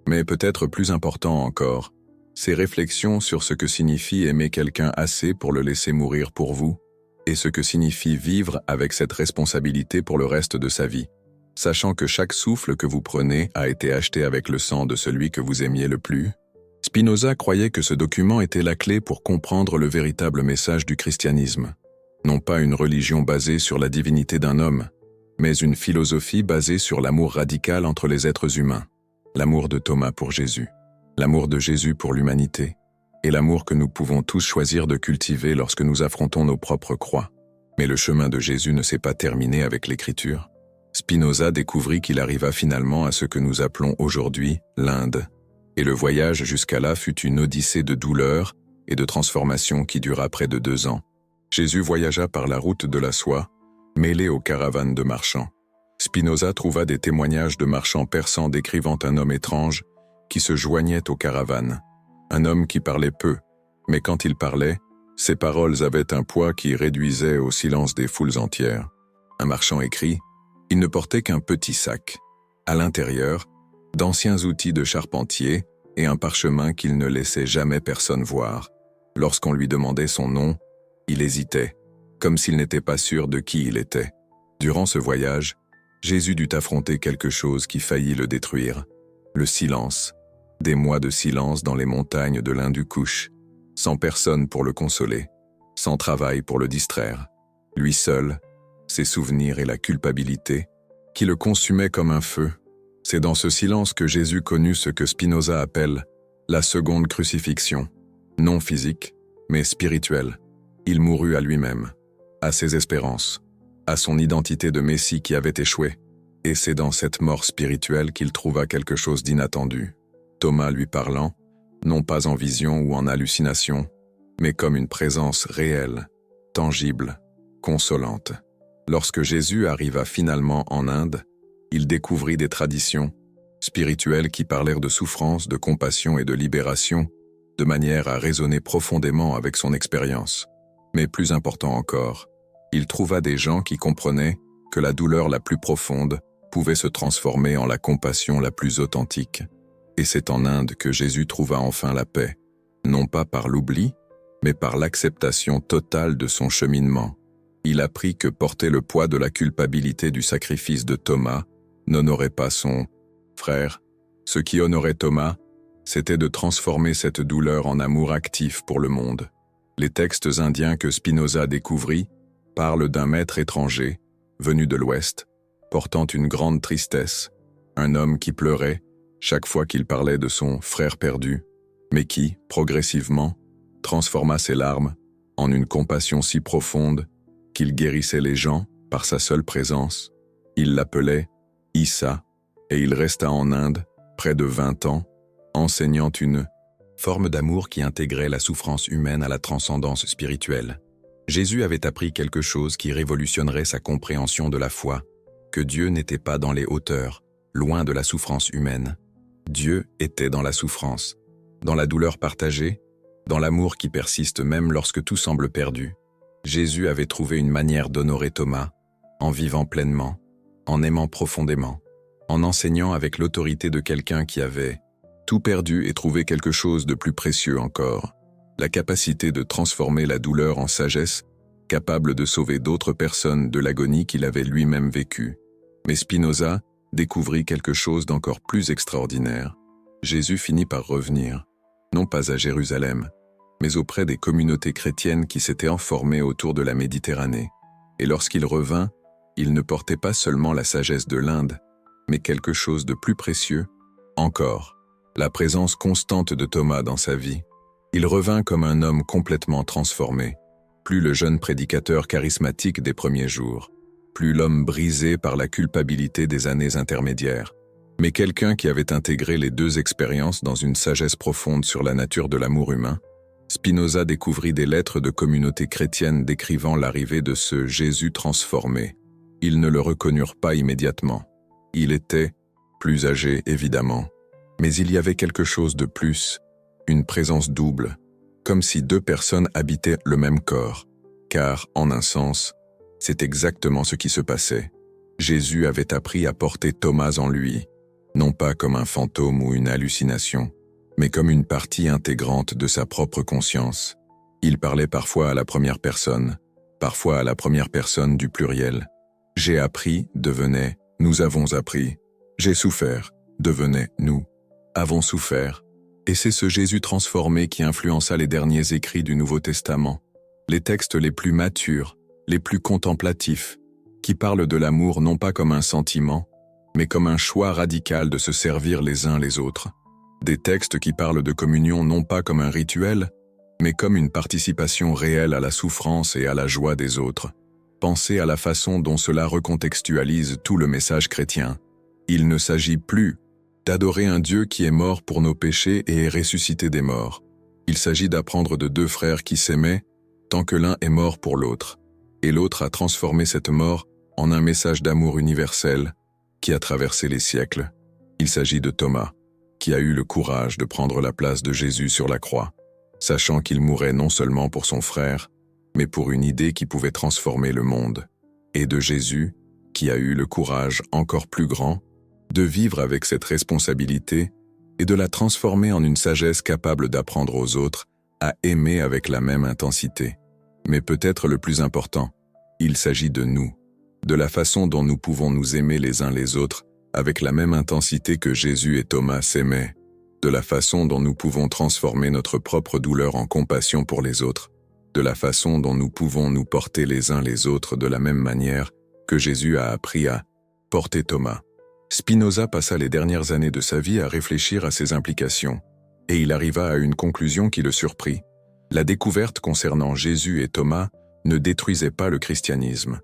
mais peut-être plus important encore, ses réflexions sur ce que signifie aimer quelqu'un assez pour le laisser mourir pour vous, et ce que signifie vivre avec cette responsabilité pour le reste de sa vie, sachant que chaque souffle que vous prenez a été acheté avec le sang de celui que vous aimiez le plus. Spinoza croyait que ce document était la clé pour comprendre le véritable message du christianisme. Non pas une religion basée sur la divinité d'un homme, mais une philosophie basée sur l'amour radical entre les êtres humains. L'amour de Thomas pour Jésus, l'amour de Jésus pour l'humanité, et l'amour que nous pouvons tous choisir de cultiver lorsque nous affrontons nos propres croix. Mais le chemin de Jésus ne s'est pas terminé avec l'écriture. Spinoza découvrit qu'il arriva finalement à ce que nous appelons aujourd'hui l'Inde. Et le voyage jusqu'à là fut une odyssée de douleur et de transformation qui dura près de 2 ans. Jésus voyagea par la route de la soie, mêlé aux caravanes de marchands. Spinoza trouva des témoignages de marchands persans décrivant un homme étrange qui se joignait aux caravanes. Un homme qui parlait peu, mais quand il parlait, ses paroles avaient un poids qui réduisait au silence des foules entières. Un marchand écrit « Il ne portait qu'un petit sac. À l'intérieur, d'anciens outils de charpentier et un parchemin qu'il ne laissait jamais personne voir. Lorsqu'on lui demandait son nom, il hésitait, comme s'il n'était pas sûr de qui il était. Durant ce voyage, Jésus dut affronter quelque chose qui faillit le détruire, le silence. Des mois de silence dans les montagnes de l'Hindu-Kush, sans personne pour le consoler, sans travail pour le distraire. Lui seul, ses souvenirs et la culpabilité, qui le consumaient comme un feu. C'est dans ce silence que Jésus connut ce que Spinoza appelle la seconde crucifixion, non physique, mais spirituelle. Il mourut à lui-même, à ses espérances, à son identité de Messie qui avait échoué, et c'est dans cette mort spirituelle qu'il trouva quelque chose d'inattendu. Thomas lui parlant, non pas en vision ou en hallucination, mais comme une présence réelle, tangible, consolante. Lorsque Jésus arriva finalement en Inde, il découvrit des traditions spirituelles qui parlèrent de souffrance, de compassion et de libération, de manière à résonner profondément avec son expérience. Mais plus important encore, il trouva des gens qui comprenaient que la douleur la plus profonde pouvait se transformer en la compassion la plus authentique. Et c'est en Inde que Jésus trouva enfin la paix, non pas par l'oubli, mais par l'acceptation totale de son cheminement. Il apprit que porter le poids de la culpabilité du sacrifice de Thomas n'honorait pas son frère. Ce qui honorait Thomas, c'était de transformer cette douleur en amour actif pour le monde. Les textes indiens que Spinoza découvrit parlent d'un maître étranger, venu de l'Ouest, portant une grande tristesse, un homme qui pleurait chaque fois qu'il parlait de son frère perdu, mais qui, progressivement, transforma ses larmes en une compassion si profonde qu'il guérissait les gens par sa seule présence. Il l'appelait Issa, et il resta en Inde près de 20 ans, enseignant une forme d'amour qui intégrait la souffrance humaine à la transcendance spirituelle. Jésus avait appris quelque chose qui révolutionnerait sa compréhension de la foi, que Dieu n'était pas dans les hauteurs, loin de la souffrance humaine. Dieu était dans la souffrance, dans la douleur partagée, dans l'amour qui persiste même lorsque tout semble perdu. Jésus avait trouvé une manière d'honorer Thomas, en vivant pleinement, en aimant profondément, en enseignant avec l'autorité de quelqu'un qui avait tout perdu et trouvé quelque chose de plus précieux encore, la capacité de transformer la douleur en sagesse, capable de sauver d'autres personnes de l'agonie qu'il avait lui-même vécue. Mais Spinoza découvrit quelque chose d'encore plus extraordinaire. Jésus finit par revenir, non pas à Jérusalem, mais auprès des communautés chrétiennes qui s'étaient formées autour de la Méditerranée. Et lorsqu'il revint, il ne portait pas seulement la sagesse de l'Inde, mais quelque chose de plus précieux encore, la présence constante de Thomas dans sa vie. Il revint comme un homme complètement transformé, plus le jeune prédicateur charismatique des premiers jours, plus l'homme brisé par la culpabilité des années intermédiaires, mais quelqu'un qui avait intégré les deux expériences dans une sagesse profonde sur la nature de l'amour humain. Spinoza découvrit des lettres de communautés chrétiennes décrivant l'arrivée de ce Jésus transformé. Ils ne le reconnurent pas immédiatement. Il était plus âgé, évidemment, mais il y avait quelque chose de plus, une présence double, comme si deux personnes habitaient le même corps, car, en un sens, c'est exactement ce qui se passait. Jésus avait appris à porter Thomas en lui, non pas comme un fantôme ou une hallucination, mais comme une partie intégrante de sa propre conscience. Il parlait parfois à la première personne, parfois à la première personne du pluriel. J'ai appris devenait nous avons appris. J'ai souffert devenait nous avons souffert. Et c'est ce Jésus transformé qui influença les derniers écrits du Nouveau Testament, les textes les plus matures, les plus contemplatifs, qui parlent de l'amour non pas comme un sentiment, mais comme un choix radical de se servir les uns les autres. Des textes qui parlent de communion non pas comme un rituel, mais comme une participation réelle à la souffrance et à la joie des autres. Pensez à la façon dont cela recontextualise tout le message chrétien. Il ne s'agit plus d'adorer un Dieu qui est mort pour nos péchés et est ressuscité des morts. Il s'agit d'apprendre de deux frères qui s'aimaient, tant que l'un est mort pour l'autre, et l'autre a transformé cette mort en un message d'amour universel qui a traversé les siècles. Il s'agit de Thomas, qui a eu le courage de prendre la place de Jésus sur la croix, sachant qu'il mourait non seulement pour son frère, mais pour une idée qui pouvait transformer le monde, et de Jésus, qui a eu le courage encore plus grand de vivre avec cette responsabilité et de la transformer en une sagesse capable d'apprendre aux autres à aimer avec la même intensité. Mais peut-être le plus important, il s'agit de nous, de la façon dont nous pouvons nous aimer les uns les autres avec la même intensité que Jésus et Thomas s'aimaient, de la façon dont nous pouvons transformer notre propre douleur en compassion pour les autres, de la façon dont nous pouvons nous porter les uns les autres de la même manière que Jésus a appris à porter Thomas. Spinoza passa les dernières années de sa vie à réfléchir à ces implications, et il arriva à une conclusion qui le surprit. La découverte concernant Jésus et Thomas ne détruisait pas le christianisme.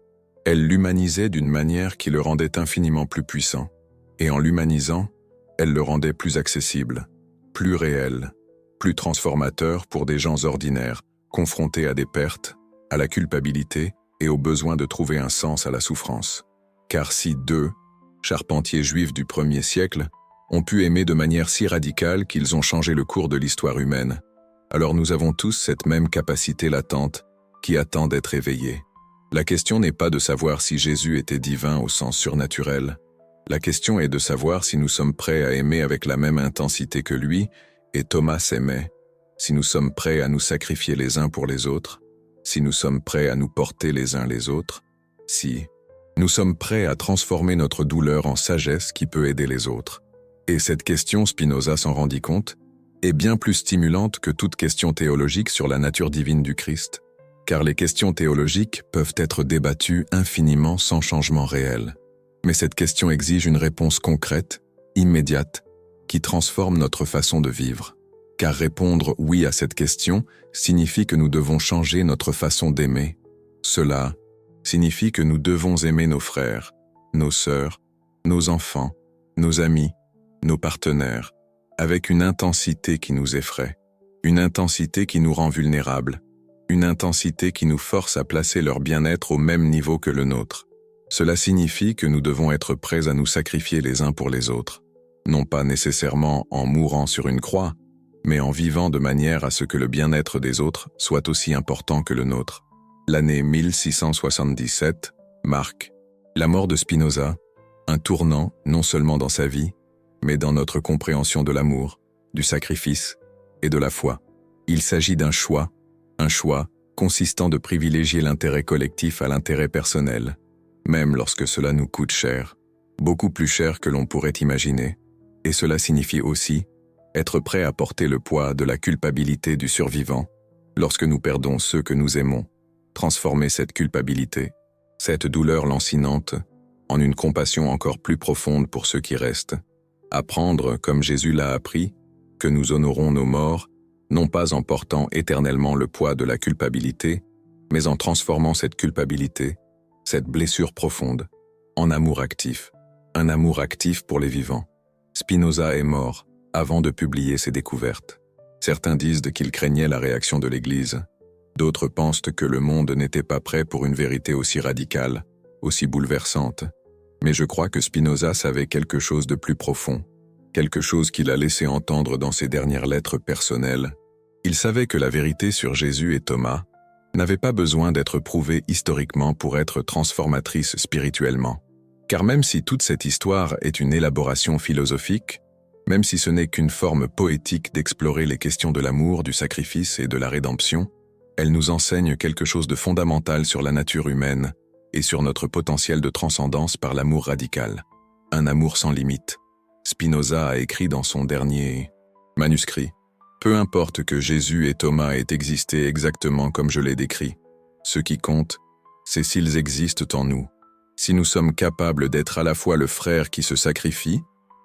Elle l'humanisait d'une manière qui le rendait infiniment plus puissant. Et en l'humanisant, elle le rendait plus accessible, plus réel, plus transformateur pour des gens ordinaires, confrontés à des pertes, à la culpabilité et au besoin de trouver un sens à la souffrance. Car si deux charpentiers juifs du 1er siècle ont pu aimer de manière si radicale qu'ils ont changé le cours de l'histoire humaine, alors nous avons tous cette même capacité latente qui attend d'être éveillée. La question n'est pas de savoir si Jésus était divin au sens surnaturel. La question est de savoir si nous sommes prêts à aimer avec la même intensité que lui et Thomas aimait, si nous sommes prêts à nous sacrifier les uns pour les autres, si nous sommes prêts à nous porter les uns les autres, si nous sommes prêts à transformer notre douleur en sagesse qui peut aider les autres. Et cette question, Spinoza s'en rendit compte, est bien plus stimulante que toute question théologique sur la nature divine du Christ, car les questions théologiques peuvent être débattues infiniment sans changement réel. Mais cette question exige une réponse concrète, immédiate, qui transforme notre façon de vivre. Car répondre oui à cette question signifie que nous devons changer notre façon d'aimer. Cela signifie que nous devons aimer nos frères, nos sœurs, nos enfants, nos amis, nos partenaires, avec une intensité qui nous effraie, une intensité qui nous rend vulnérables, une intensité qui nous force à placer leur bien-être au même niveau que le nôtre. Cela signifie que nous devons être prêts à nous sacrifier les uns pour les autres, non pas nécessairement en mourant sur une croix, mais en vivant de manière à ce que le bien-être des autres soit aussi important que le nôtre. L'année 1677 marque la mort de Spinoza, un tournant non seulement dans sa vie, mais dans notre compréhension de l'amour, du sacrifice et de la foi. Il s'agit d'un choix consistant de privilégier l'intérêt collectif à l'intérêt personnel, même lorsque cela nous coûte cher, beaucoup plus cher que l'on pourrait imaginer, et cela signifie aussi être prêt à porter le poids de la culpabilité du survivant lorsque nous perdons ceux que nous aimons, transformer cette culpabilité, cette douleur lancinante, en une compassion encore plus profonde pour ceux qui restent, apprendre, comme Jésus l'a appris, que nous honorons nos morts, non pas en portant éternellement le poids de la culpabilité, mais en transformant cette culpabilité, cette blessure profonde, en amour actif, un amour actif pour les vivants. Spinoza est mort avant de publier ses découvertes. Certains disent qu'il craignait la réaction de l'Église. D'autres pensent que le monde n'était pas prêt pour une vérité aussi radicale, aussi bouleversante. Mais je crois que Spinoza savait quelque chose de plus profond, quelque chose qu'il a laissé entendre dans ses dernières lettres personnelles. Il savait que la vérité sur Jésus et Thomas n'avait pas besoin d'être prouvée historiquement pour être transformatrice spirituellement. Car même si toute cette histoire est une élaboration philosophique, même si ce n'est qu'une forme poétique d'explorer les questions de l'amour, du sacrifice et de la rédemption, elle nous enseigne quelque chose de fondamental sur la nature humaine et sur notre potentiel de transcendance par l'amour radical. Un amour sans limite. Spinoza a écrit dans son dernier manuscrit: « Peu importe que Jésus et Thomas aient existé exactement comme je l'ai décrit, ce qui compte, c'est s'ils existent en nous, si nous sommes capables d'être à la fois le frère qui se sacrifie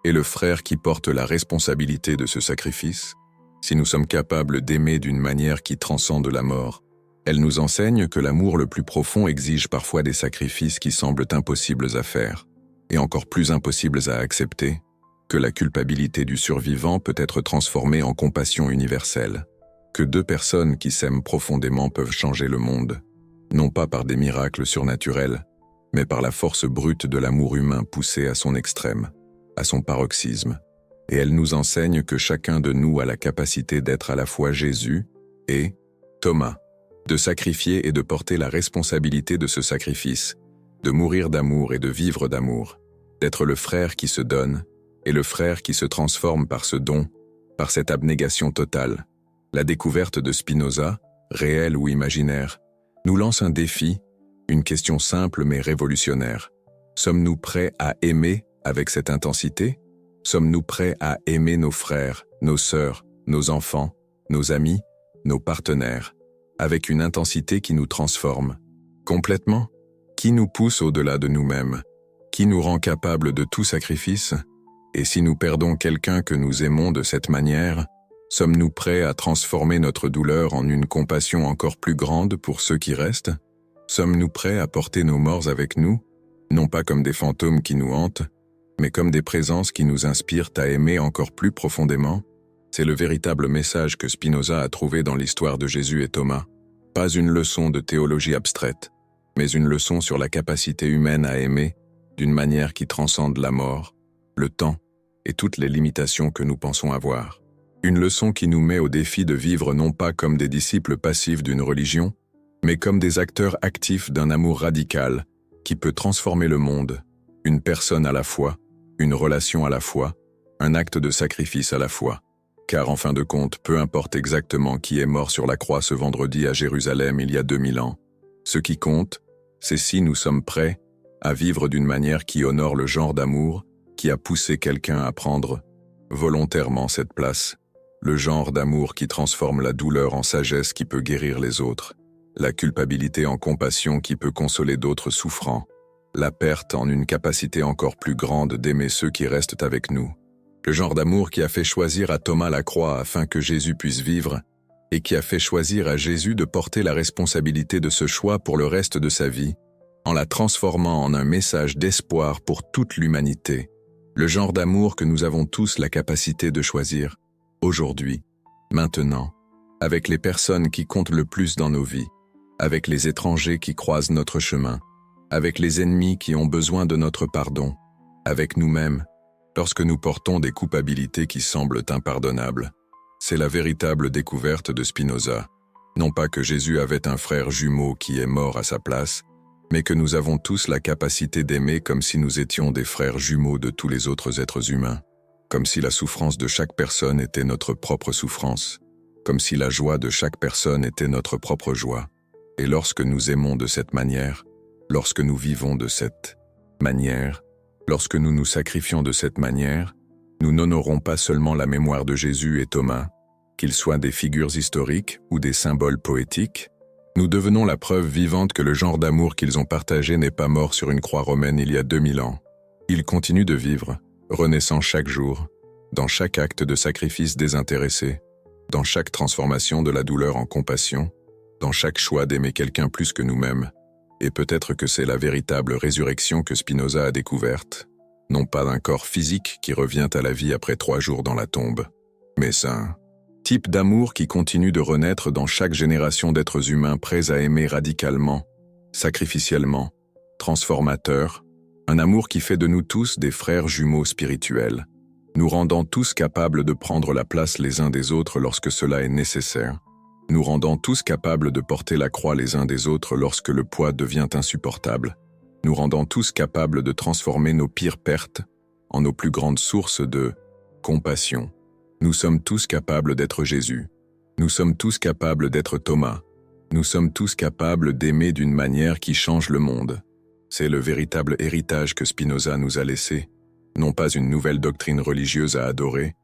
et le frère qui porte la responsabilité de ce sacrifice, si nous sommes capables d'aimer d'une manière qui transcende la mort. Elle nous enseigne que l'amour le plus profond exige parfois des sacrifices qui semblent impossibles à faire, et encore plus impossibles à accepter, que la culpabilité du survivant peut être transformée en compassion universelle, que deux personnes qui s'aiment profondément peuvent changer le monde, non pas par des miracles surnaturels, mais par la force brute de l'amour humain poussé à son extrême, à son paroxysme. Et elle nous enseigne que chacun de nous a la capacité d'être à la fois Jésus et Thomas, de sacrifier et de porter la responsabilité de ce sacrifice, de mourir d'amour et de vivre d'amour, d'être le frère qui se donne et le frère qui se transforme par ce don, par cette abnégation totale, La découverte de Spinoza, réelle ou imaginaire, nous lance un défi, une question simple mais révolutionnaire. Sommes-nous prêts à aimer avec cette intensité? Sommes-nous prêts à aimer nos frères, nos sœurs, nos enfants, nos amis, nos partenaires, avec une intensité qui nous transforme? Complètement? Qui nous pousse au-delà de nous-mêmes? Qui nous rend capables de tout sacrifice? Et si nous perdons quelqu'un que nous aimons de cette manière, sommes-nous prêts à transformer notre douleur en une compassion encore plus grande pour ceux qui restent? Sommes-nous prêts à porter nos morts avec nous, non pas comme des fantômes qui nous hantent, mais comme des présences qui nous inspirent à aimer encore plus profondément? C'est le véritable message que Spinoza a trouvé dans l'histoire de Jésus et Thomas. Pas une leçon de théologie abstraite, mais une leçon sur la capacité humaine à aimer d'une manière qui transcende la mort, le temps et toutes les limitations que nous pensons avoir. Une leçon qui nous met au défi de vivre non pas comme des disciples passifs d'une religion, mais comme des acteurs actifs d'un amour radical qui peut transformer le monde, une personne à la fois, une relation à la fois, un acte de sacrifice à la fois. Car en fin de compte, peu importe exactement qui est mort sur la croix ce vendredi à Jérusalem il y a 2000 ans, ce qui compte, c'est si nous sommes prêts à vivre d'une manière qui honore le genre d'amour qui a poussé quelqu'un à prendre volontairement cette place, le genre d'amour qui transforme la douleur en sagesse qui peut guérir les autres, la culpabilité en compassion qui peut consoler d'autres souffrants, la perte en une capacité encore plus grande d'aimer ceux qui restent avec nous. Le genre d'amour qui a fait choisir à Thomas la croix afin que Jésus puisse vivre, et qui a fait choisir à Jésus de porter la responsabilité de ce choix pour le reste de sa vie, en la transformant en un message d'espoir pour toute l'humanité. Le genre d'amour que nous avons tous la capacité de choisir, aujourd'hui, maintenant, avec les personnes qui comptent le plus dans nos vies, avec les étrangers qui croisent notre chemin, avec les ennemis qui ont besoin de notre pardon, avec nous-mêmes, lorsque nous portons des culpabilités qui semblent impardonnables. C'est la véritable découverte de Spinoza. Non pas que Jésus avait un frère jumeau qui est mort à sa place, mais que nous avons tous la capacité d'aimer comme si nous étions des frères jumeaux de tous les autres êtres humains, comme si la souffrance de chaque personne était notre propre souffrance, comme si la joie de chaque personne était notre propre joie. Et lorsque nous aimons de cette manière, lorsque nous vivons de cette manière, lorsque nous nous sacrifions de cette manière, nous n'honorons pas seulement la mémoire de Jésus et Thomas, qu'ils soient des figures historiques ou des symboles poétiques, nous devenons la preuve vivante que le genre d'amour qu'ils ont partagé n'est pas mort sur une croix romaine il y a 2000 ans. Il continue de vivre, renaissant chaque jour, dans chaque acte de sacrifice désintéressé, dans chaque transformation de la douleur en compassion, dans chaque choix d'aimer quelqu'un plus que nous-mêmes. Et peut-être que c'est la véritable résurrection que Spinoza a découverte, non pas d'un corps physique qui revient à la vie après 3 jours dans la tombe, mais un type d'amour qui continue de renaître dans chaque génération d'êtres humains prêts à aimer radicalement, sacrificiellement, transformateur, un amour qui fait de nous tous des frères jumeaux spirituels, nous rendant tous capables de prendre la place les uns des autres lorsque cela est nécessaire, nous rendant tous capables de porter la croix les uns des autres lorsque le poids devient insupportable, nous rendant tous capables de transformer nos pires pertes en nos plus grandes sources de compassion. Nous sommes tous capables d'être Jésus. Nous sommes tous capables d'être Thomas. Nous sommes tous capables d'aimer d'une manière qui change le monde. C'est le véritable héritage que Spinoza nous a laissé, non pas une nouvelle doctrine religieuse à adorer,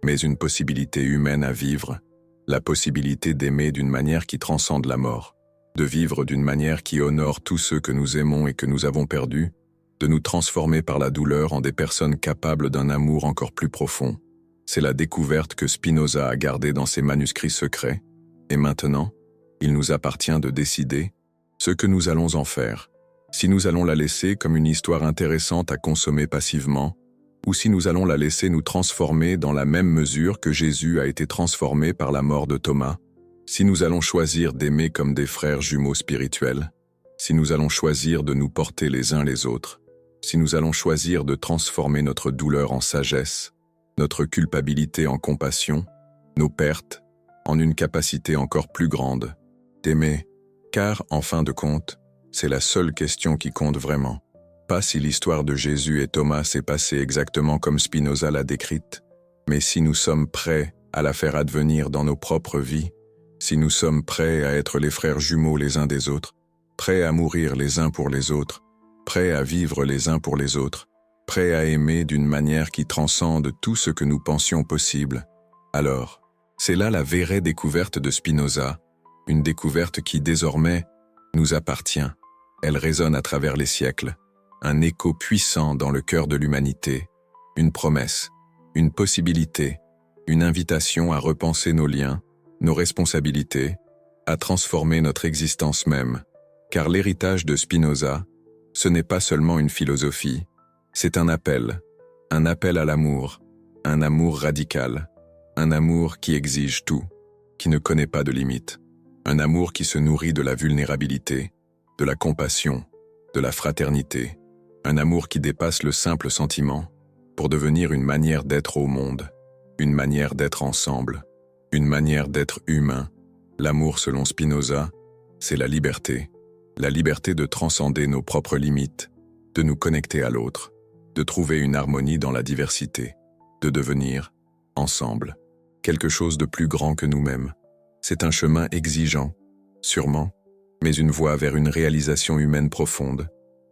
mais une possibilité humaine à vivre, la possibilité d'aimer d'une manière qui transcende la mort, de vivre d'une manière qui honore tous ceux que nous aimons et que nous avons perdus, de nous transformer par la douleur en des personnes capables d'un amour encore plus profond. C'est la découverte que Spinoza a gardée dans ses manuscrits secrets, et maintenant, il nous appartient de décider ce que nous allons en faire, si nous allons la laisser comme une histoire intéressante à consommer passivement, ou si nous allons la laisser nous transformer dans la même mesure que Jésus a été transformé par la mort de Thomas, si nous allons choisir d'aimer comme des frères jumeaux spirituels, si nous allons choisir de nous porter les uns les autres, si nous allons choisir de transformer notre douleur en sagesse, notre culpabilité en compassion, nos pertes en une capacité encore plus grande d'aimer, car, en fin de compte, c'est la seule question qui compte vraiment. Pas si l'histoire de Jésus et Thomas s'est passée exactement comme Spinoza l'a décrite, mais si nous sommes prêts à la faire advenir dans nos propres vies, si nous sommes prêts à être les frères jumeaux les uns des autres, prêts à mourir les uns pour les autres, prêts à vivre les uns pour les autres, prêts à aimer d'une manière qui transcende tout ce que nous pensions possible, alors, c'est là la vraie découverte de Spinoza, une découverte qui désormais nous appartient. Elle résonne à travers les siècles, un écho puissant dans le cœur de l'humanité, une promesse, une possibilité, une invitation à repenser nos liens, nos responsabilités, à transformer notre existence même. Car l'héritage de Spinoza, ce n'est pas seulement une philosophie, c'est un appel à l'amour, un amour radical, un amour qui exige tout, qui ne connaît pas de limites, un amour qui se nourrit de la vulnérabilité, de la compassion, de la fraternité, un amour qui dépasse le simple sentiment pour devenir une manière d'être au monde, une manière d'être ensemble, une manière d'être humain. L'amour selon Spinoza, c'est la liberté de transcender nos propres limites, de nous connecter à l'autre, de trouver une harmonie dans la diversité, de devenir, ensemble, quelque chose de plus grand que nous-mêmes. C'est un chemin exigeant, sûrement, mais une voie vers une réalisation humaine profonde,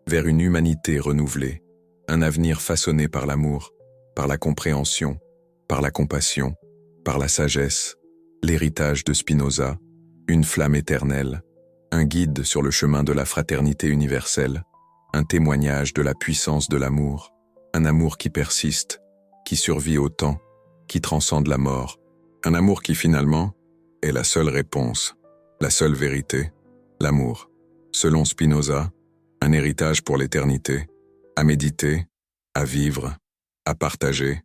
vers une humanité renouvelée, un avenir façonné par l'amour, par la compréhension, par la compassion, par la sagesse, l'héritage de Spinoza, une flamme éternelle, un guide sur le chemin de la fraternité universelle, un témoignage de la puissance de l'amour, un amour qui persiste, qui survit au temps, qui transcende la mort, un amour qui finalement est la seule réponse, la seule vérité, l'amour. Selon Spinoza, un héritage pour l'éternité, à méditer, à vivre, à partager,